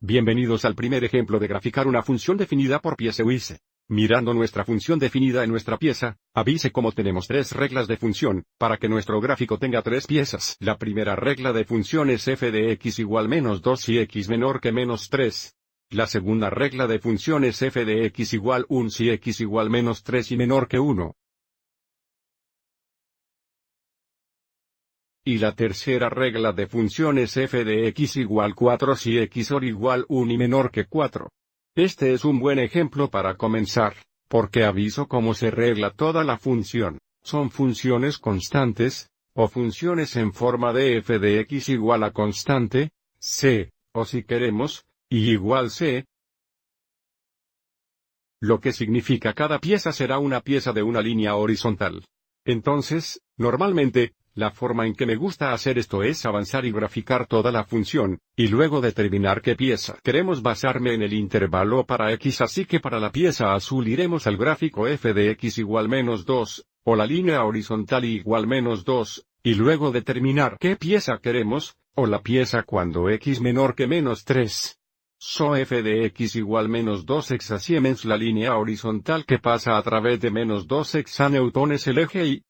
Bienvenidos al primer ejemplo de graficar una función definida por pieza UICE. Mirando nuestra función definida en nuestra pieza, avise cómo tenemos tres reglas de función, para que nuestro gráfico tenga tres piezas. La primera regla de función es f de x igual menos 2 si x menor que menos 3. La segunda regla de función es f de x igual 1 si x igual menos 3 y menor que 1. Y la tercera regla de función es f de x igual 4 si x OR igual 1 y menor que 4. Este es un buen ejemplo para comenzar, porque aviso cómo se regla toda la función. Son funciones constantes, o funciones en forma de f de x igual a constante, c, o si queremos, y igual c, lo que significa cada pieza será una pieza de una línea horizontal. Entonces, normalmente, la forma en que me gusta hacer esto es avanzar y graficar toda la función, y luego determinar qué pieza queremos basarme en el intervalo para x, así que para la pieza azul iremos al gráfico f de x igual menos 2, o la línea horizontal igual menos 2, y luego determinar qué pieza queremos, o la pieza cuando x menor que menos 3. So f de x igual menos 2x Siemens la línea horizontal que pasa a través de menos 2x newtones el eje y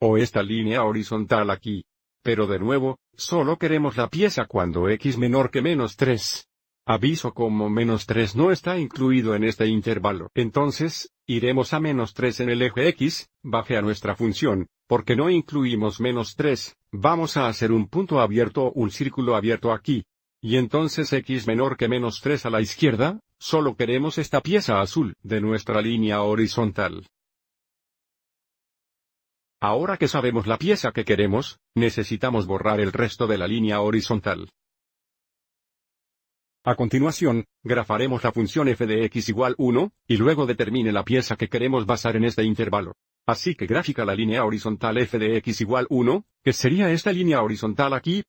o esta línea horizontal aquí. Pero de nuevo, solo queremos la pieza cuando x menor que menos 3. Aviso como menos 3 no está incluido en este intervalo. Entonces, iremos a menos 3 en el eje x, baje a nuestra función, porque no incluimos menos 3, vamos a hacer un punto abierto o un círculo abierto aquí. Y entonces x menor que menos 3 a la izquierda, solo queremos esta pieza azul de nuestra línea horizontal. Ahora que sabemos la pieza que queremos, necesitamos borrar el resto de la línea horizontal. A continuación, grafaremos la función f de x igual 1, y luego determine la pieza que queremos basar en este intervalo. Así que gráfica la línea horizontal f de x igual 1, que sería esta línea horizontal aquí.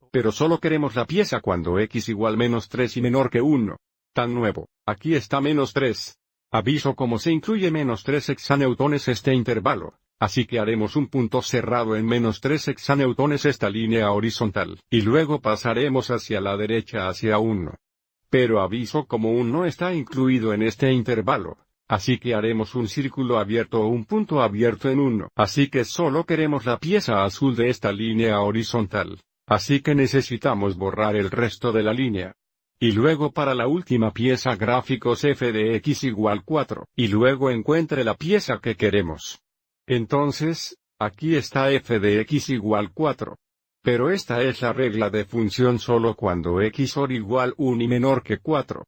Pero solo queremos la pieza cuando x igual menos 3 y menor que 1. Tan nuevo, aquí está menos 3. Aviso cómo se incluye menos 3 hexanewtones este intervalo, así que haremos un punto cerrado en menos 3 hexanewtones esta línea horizontal, y luego pasaremos hacia la derecha hacia 1. Pero aviso como 1 no está incluido en este intervalo, así que haremos un círculo abierto o un punto abierto en 1. Así que solo queremos la pieza azul de esta línea horizontal, así que necesitamos borrar el resto de la línea. Y luego para la última pieza gráficos f de x igual 4, y luego encuentre la pieza que queremos. Entonces, aquí está f de x igual 4. Pero esta es la regla de función solo cuando x OR igual 1 y menor que 4.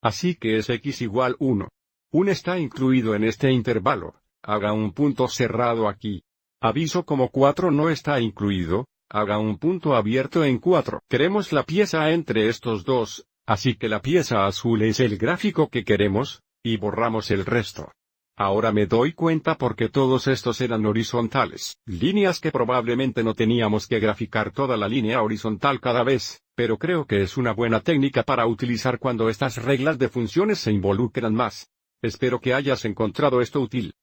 Así que es x igual 1. 1 está incluido en este intervalo, haga un punto cerrado aquí. Aviso como 4 no está incluido. Haga un punto abierto en 4. Queremos la pieza entre estos dos, así que la pieza azul es el gráfico que queremos, y borramos el resto. Ahora me doy cuenta porque todos estos eran horizontales, líneas que probablemente no teníamos que graficar toda la línea horizontal cada vez, pero creo que es una buena técnica para utilizar cuando estas reglas de funciones se involucran más. Espero que hayas encontrado esto útil.